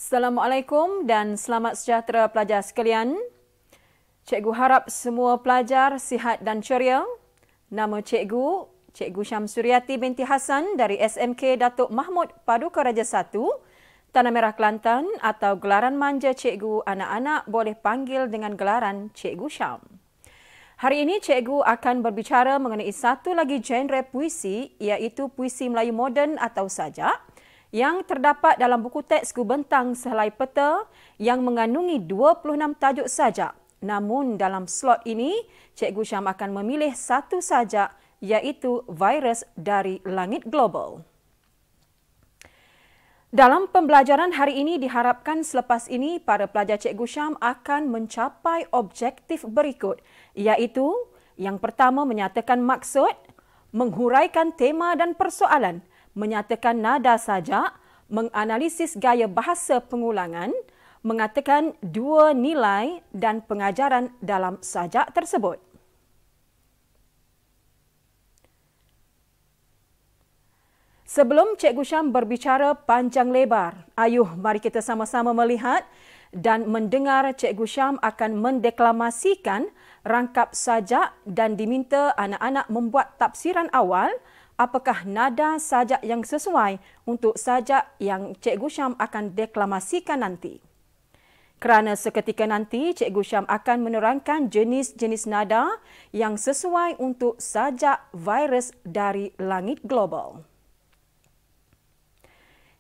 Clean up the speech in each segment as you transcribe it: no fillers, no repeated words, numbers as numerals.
Assalamualaikum dan selamat sejahtera pelajar sekalian. Cikgu harap semua pelajar sihat dan ceria. Nama cikgu, Cikgu Syamsuriati binti Hasan dari SMK Datuk Mahmud Paduka Raja 1, Tanah Merah Kelantan, atau gelaran manja cikgu anak-anak boleh panggil dengan gelaran Cikgu Syam. Hari ini cikgu akan berbicara mengenai satu lagi genre puisi, iaitu puisi Melayu moden atau sajak, yang terdapat dalam buku teks Kubentang Sehelai Peta yang mengandungi 26 tajuk sajak. Namun dalam slot ini, Cikgu Syam akan memilih satu sajak, iaitu Virus dari Langit Global. Dalam pembelajaran hari ini diharapkan selepas ini para pelajar Cikgu Syam akan mencapai objektif berikut, iaitu yang pertama menyatakan maksud, menghuraikan tema dan persoalan, menyatakan nada sajak, menganalisis gaya bahasa pengulangan, mengatakan dua nilai dan pengajaran dalam sajak tersebut. Sebelum Cikgu Syam berbicara panjang lebar, ayuh mari kita sama-sama melihat dan mendengar Cikgu Syam akan mendeklamasikan rangkap sajak dan diminta anak-anak membuat tafsiran awal apakah nada sajak yang sesuai untuk sajak yang Cikgu Syam akan deklamasikan nanti. Kerana seketika nanti Cikgu Syam akan menerangkan jenis-jenis nada yang sesuai untuk sajak Virus dari Langit Global.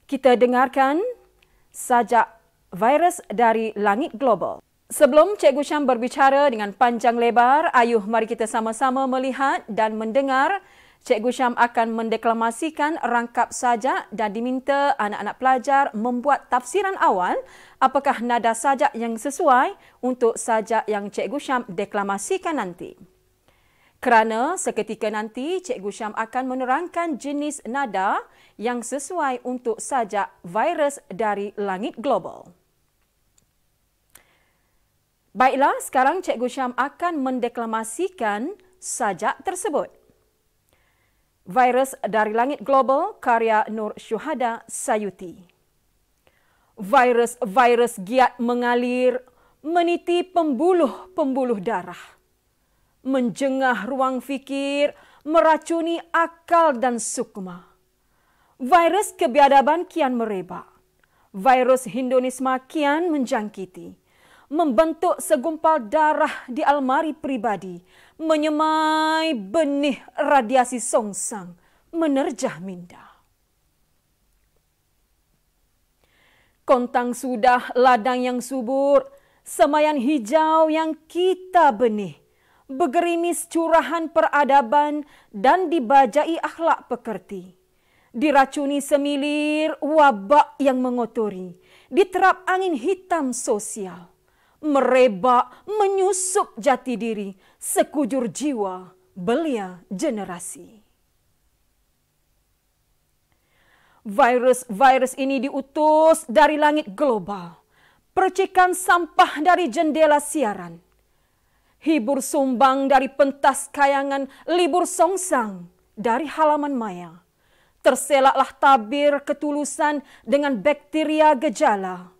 Kita dengarkan sajak Virus dari Langit Global. Sebelum Cikgu Syam berbicara dengan panjang lebar, ayuh mari kita sama-sama melihat dan mendengar Cikgu Syam akan mendeklamasikan rangkap sajak dan diminta anak-anak pelajar membuat tafsiran awal apakah nada sajak yang sesuai untuk sajak yang Cikgu Syam deklamasikan nanti. Kerana seketika nanti Cikgu Syam akan menerangkan jenis nada yang sesuai untuk sajak Virus dari Langit Global. Baiklah, sekarang Cikgu Syam akan mendeklamasikan sajak tersebut. Virus dari Langit Global karya Nur Syuhada Sayuti. Virus giat mengalir, meniti pembuluh-pembuluh darah. Menjengah ruang fikir, meracuni akal dan sukma. Virus kebiadaban kian merebak. Virus Hindunisme kian menjangkiti. Membentuk segumpal darah di almari pribadi, menyemai benih radiasi songsang, menerjah minda. Kontang sudah ladang yang subur, semayan hijau yang kita benih, bergerimis curahan peradaban dan dibajai akhlak pekerti. Diracuni semilir wabak yang mengotori, diterap angin hitam sosial. Merebak, menyusup jati diri, sekujur jiwa, belia generasi. Virus ini diutus dari langit global, percikan sampah dari jendela siaran, hibur sumbang dari pentas kayangan, libur songsang dari halaman maya. Terselaklah tabir ketulusan dengan bakteria gejala.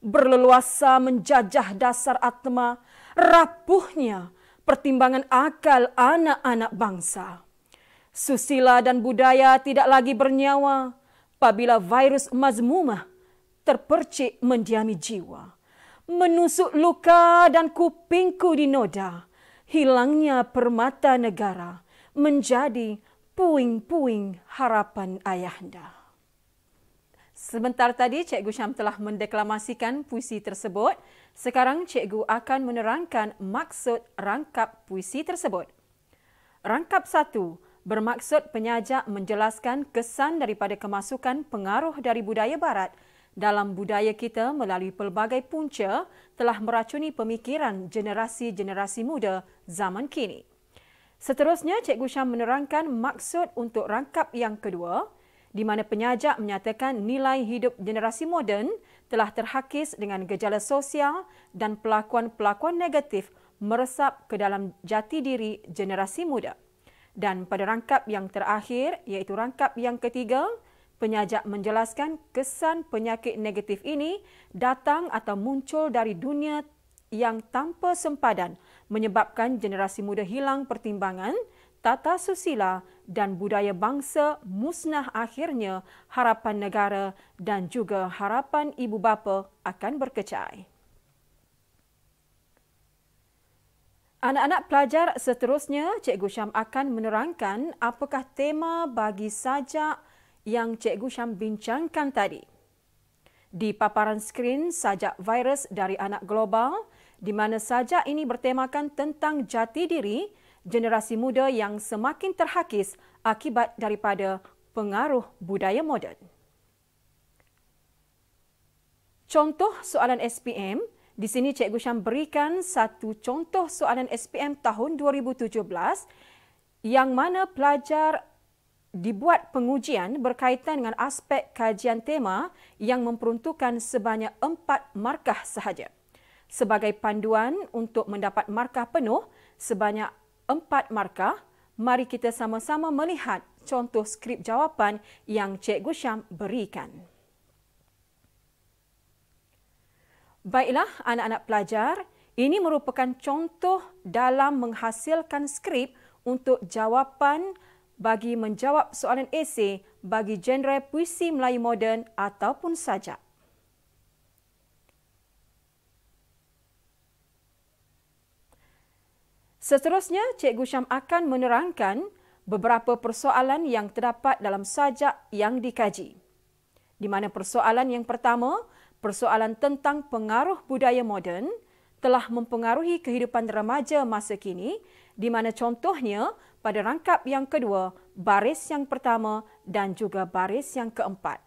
Berleluasa menjajah dasar atma, rapuhnya pertimbangan akal anak-anak bangsa. Susila dan budaya tidak lagi bernyawa apabila virus mazmumah terpercik mendiami jiwa. Menusuk luka dan kupingku dinoda, hilangnya permata negara menjadi puing-puing harapan ayahanda. Sebentar tadi Cikgu Syam telah mendeklamasikan puisi tersebut. Sekarang Cikgu akan menerangkan maksud rangkap puisi tersebut. Rangkap 1 bermaksud penyajak menjelaskan kesan daripada kemasukan pengaruh dari budaya barat dalam budaya kita melalui pelbagai punca telah meracuni pemikiran generasi-generasi muda zaman kini. Seterusnya Cikgu Syam menerangkan maksud untuk rangkap yang kedua, di mana penyajak menyatakan nilai hidup generasi moden telah terhakis dengan gejala sosial dan pelakuan-pelakuan negatif meresap ke dalam jati diri generasi muda. Dan pada rangkap yang terakhir, iaitu rangkap yang ketiga, Penyajak menjelaskan kesan penyakit negatif ini datang atau muncul dari dunia yang tanpa sempadan menyebabkan generasi muda hilang pertimbangan, tata susila dan budaya bangsa musnah, akhirnya harapan negara dan juga harapan ibu bapa akan berkecai. Anak-anak pelajar seterusnya, Cikgu Syam akan menerangkan apakah tema bagi sajak yang Cikgu Syam bincangkan tadi. Di paparan skrin, sajak virus dari anak global, di mana sajak ini bertemakan tentang jati diri generasi muda yang semakin terhakis akibat daripada pengaruh budaya moden. Contoh soalan SPM, di sini Cikgu Syam berikan satu contoh soalan SPM tahun 2017 yang mana pelajar dibuat pengujian berkaitan dengan aspek kajian tema yang memperuntukkan sebanyak 4 markah sahaja. Sebagai panduan untuk mendapat markah penuh sebanyak 4 markah, mari kita sama-sama melihat contoh skrip jawapan yang Cikgu Syam berikan. Baiklah anak-anak pelajar, ini merupakan contoh dalam menghasilkan skrip untuk jawapan bagi menjawab soalan esei bagi genre puisi Melayu moden ataupun sajak. Seterusnya, Cikgu Syam akan menerangkan beberapa persoalan yang terdapat dalam sajak yang dikaji. Di mana persoalan yang pertama, persoalan tentang pengaruh budaya moden telah mempengaruhi kehidupan remaja masa kini, di mana contohnya pada rangkap yang kedua, baris yang pertama dan juga baris yang keempat.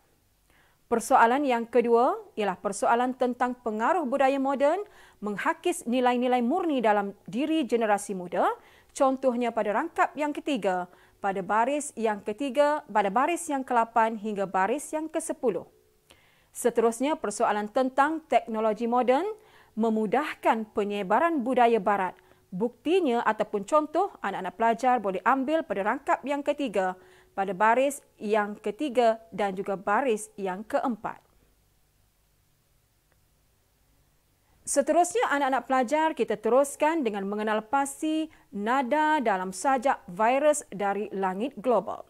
Persoalan yang kedua ialah persoalan tentang pengaruh budaya moden menghakis nilai-nilai murni dalam diri generasi muda, contohnya pada rangkap yang ketiga, pada baris yang ketiga, pada baris yang ke-8 hingga baris yang ke-10. Seterusnya, persoalan tentang teknologi moden memudahkan penyebaran budaya barat. Buktinya ataupun contoh anak-anak pelajar boleh ambil pada rangkap yang ketiga, pada baris yang ketiga dan juga baris yang keempat. Seterusnya, anak-anak pelajar kita teruskan dengan mengenal pasti nada dalam sajak virus dari langit global.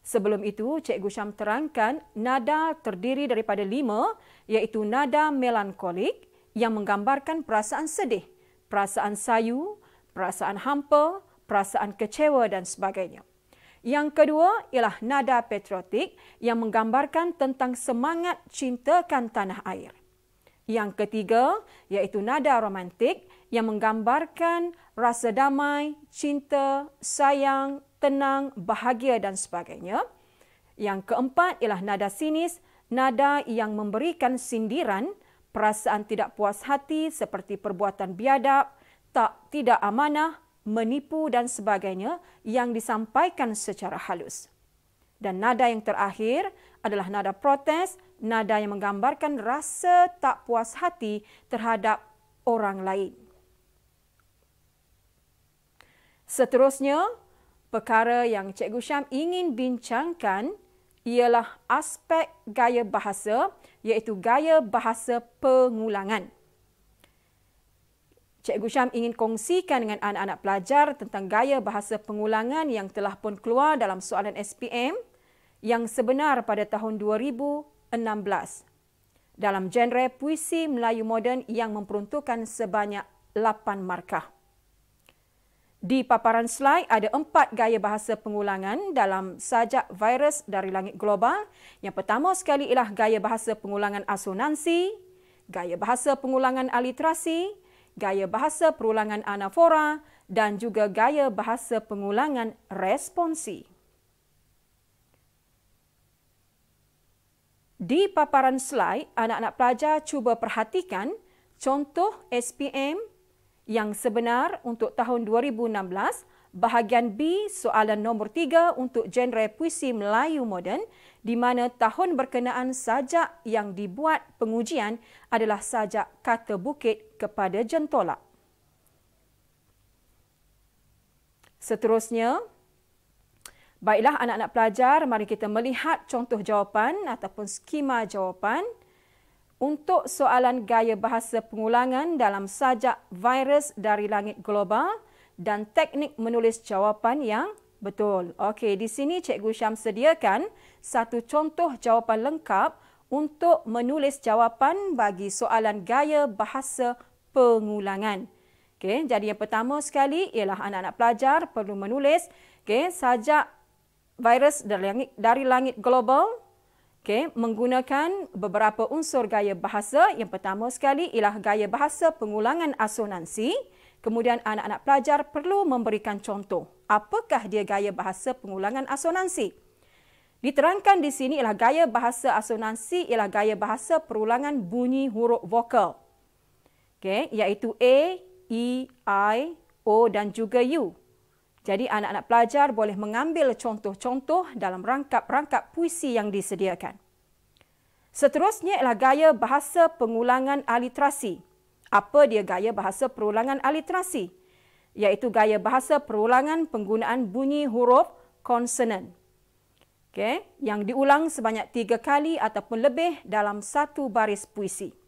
Sebelum itu, Cikgu Syam terangkan nada terdiri daripada 5, iaitu nada melankolik yang menggambarkan perasaan sedih, perasaan sayu, perasaan hampa, perasaan kecewa dan sebagainya. Yang kedua ialah nada patriotik yang menggambarkan tentang semangat cintakan tanah air. Yang ketiga iaitu nada romantik yang menggambarkan rasa damai, cinta, sayang, tenang, bahagia dan sebagainya. Yang keempat ialah nada sinis, nada yang memberikan sindiran, perasaan tidak puas hati seperti perbuatan biadab, tidak amanah, menipu dan sebagainya yang disampaikan secara halus. Dan nada yang terakhir adalah nada protes, nada yang menggambarkan rasa tak puas hati terhadap orang lain. Seterusnya, perkara yang Cikgu Syam ingin bincangkan ialah aspek gaya bahasa, iaitu gaya bahasa pengulangan. Cikgu Syam ingin kongsikan dengan anak-anak pelajar tentang gaya bahasa pengulangan yang telah pun keluar dalam soalan SPM yang sebenar pada tahun 2016 dalam genre puisi Melayu moden yang memperuntukkan sebanyak 8 markah. Di paparan slide ada 4 gaya bahasa pengulangan dalam sajak virus dari langit global. Yang pertama sekali ialah gaya bahasa pengulangan asonansi, gaya bahasa pengulangan aliterasi, gaya bahasa perulangan anafora dan juga gaya bahasa pengulangan responsi. Di paparan slide, anak-anak pelajar cuba perhatikan contoh SPM yang sebenar untuk tahun 2016, bahagian B soalan nombor 3 untuk genre puisi Melayu moden, di mana tahun berkenaan sajak yang dibuat pengujian adalah sajak Kata Bukit kepada Jentolak. Seterusnya, Baiklah anak-anak pelajar, mari kita melihat contoh jawapan ataupun skema jawapan untuk soalan gaya bahasa pengulangan dalam sajak virus dari langit global dan teknik menulis jawapan yang betul. Okey, di sini Cikgu Syam sediakan satu contoh jawapan lengkap untuk menulis jawapan bagi soalan gaya bahasa pengulangan. Okey, jadi yang pertama sekali ialah anak-anak pelajar perlu menulis sajak virus dari langit global menggunakan beberapa unsur gaya bahasa. Yang pertama sekali ialah gaya bahasa pengulangan asonansi. Kemudian anak-anak pelajar perlu memberikan contoh. Apakah dia gaya bahasa pengulangan asonansi? Diterangkan di sini ialah gaya bahasa asonansi ialah gaya bahasa perulangan bunyi huruf vokal. Iaitu A, E, I, O dan juga U. Jadi anak-anak pelajar boleh mengambil contoh-contoh dalam rangkap-rangkap puisi yang disediakan. Seterusnya ialah gaya bahasa pengulangan aliterasi. Apa dia gaya bahasa perulangan aliterasi? Iaitu gaya bahasa perulangan penggunaan bunyi huruf konsonan. Yang diulang sebanyak 3 kali ataupun lebih dalam satu baris puisi.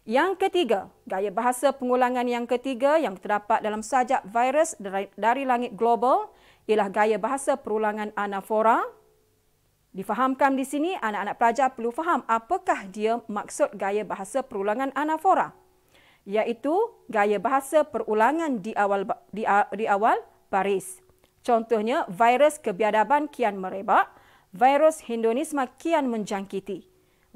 Yang ketiga, gaya bahasa pengulangan yang ketiga yang terdapat dalam sajak virus dari langit global ialah gaya bahasa perulangan anafora. Difahamkan di sini, anak-anak pelajar perlu faham apakah dia maksud gaya bahasa perulangan anafora. Iaitu gaya bahasa perulangan di awal baris. Contohnya, virus kebiadaban kian merebak, virus Hindunisme kian menjangkiti.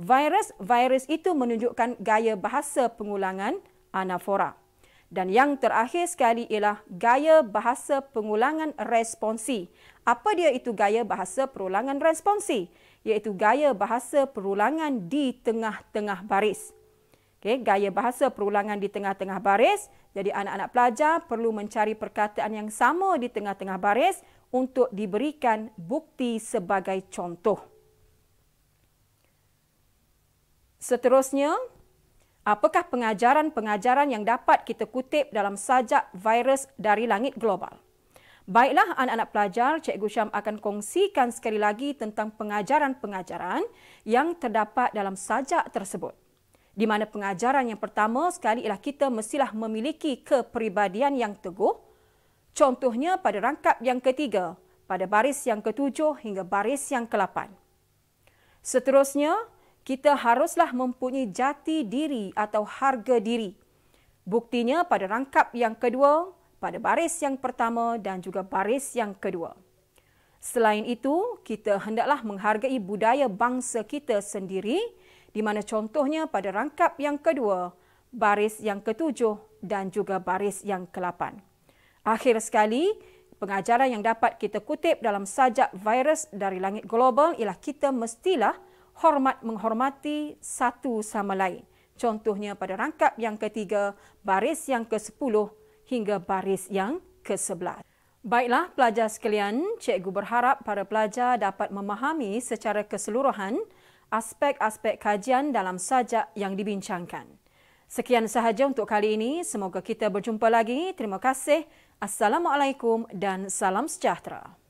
Virus itu menunjukkan gaya bahasa pengulangan anafora. Dan yang terakhir sekali ialah gaya bahasa pengulangan responsi. Apa dia itu gaya bahasa perulangan responsi? Iaitu gaya bahasa perulangan di tengah-tengah baris. Gaya bahasa perulangan di tengah-tengah baris. Jadi anak-anak pelajar perlu mencari perkataan yang sama di tengah-tengah baris untuk diberikan bukti sebagai contoh. Seterusnya, apakah pengajaran-pengajaran yang dapat kita kutip dalam sajak virus dari langit global? Baiklah anak-anak pelajar, Cikgu Syam akan kongsikan sekali lagi tentang pengajaran-pengajaran yang terdapat dalam sajak tersebut. Di mana pengajaran yang pertama sekali ialah kita mestilah memiliki kepribadian yang teguh. Contohnya pada rangkap yang ketiga, pada baris yang ketujuh hingga baris yang ke-8. Seterusnya, kita haruslah mempunyai jati diri atau harga diri. Buktinya pada rangkap yang kedua, pada baris yang pertama dan juga baris yang kedua. Selain itu, kita hendaklah menghargai budaya bangsa kita sendiri, di mana contohnya pada rangkap yang kedua, baris yang ketujuh dan juga baris yang ke-8. Akhir sekali, pengajaran yang dapat kita kutip dalam sajak virus dari langit global ialah kita mestilah menghormati satu sama lain. Contohnya pada rangkap yang ketiga, baris yang ke-10 hingga baris yang ke-11. Baiklah pelajar sekalian, cikgu berharap para pelajar dapat memahami secara keseluruhan aspek-aspek kajian dalam sajak yang dibincangkan. Sekian sahaja untuk kali ini. Semoga kita berjumpa lagi. Terima kasih. Assalamualaikum dan salam sejahtera.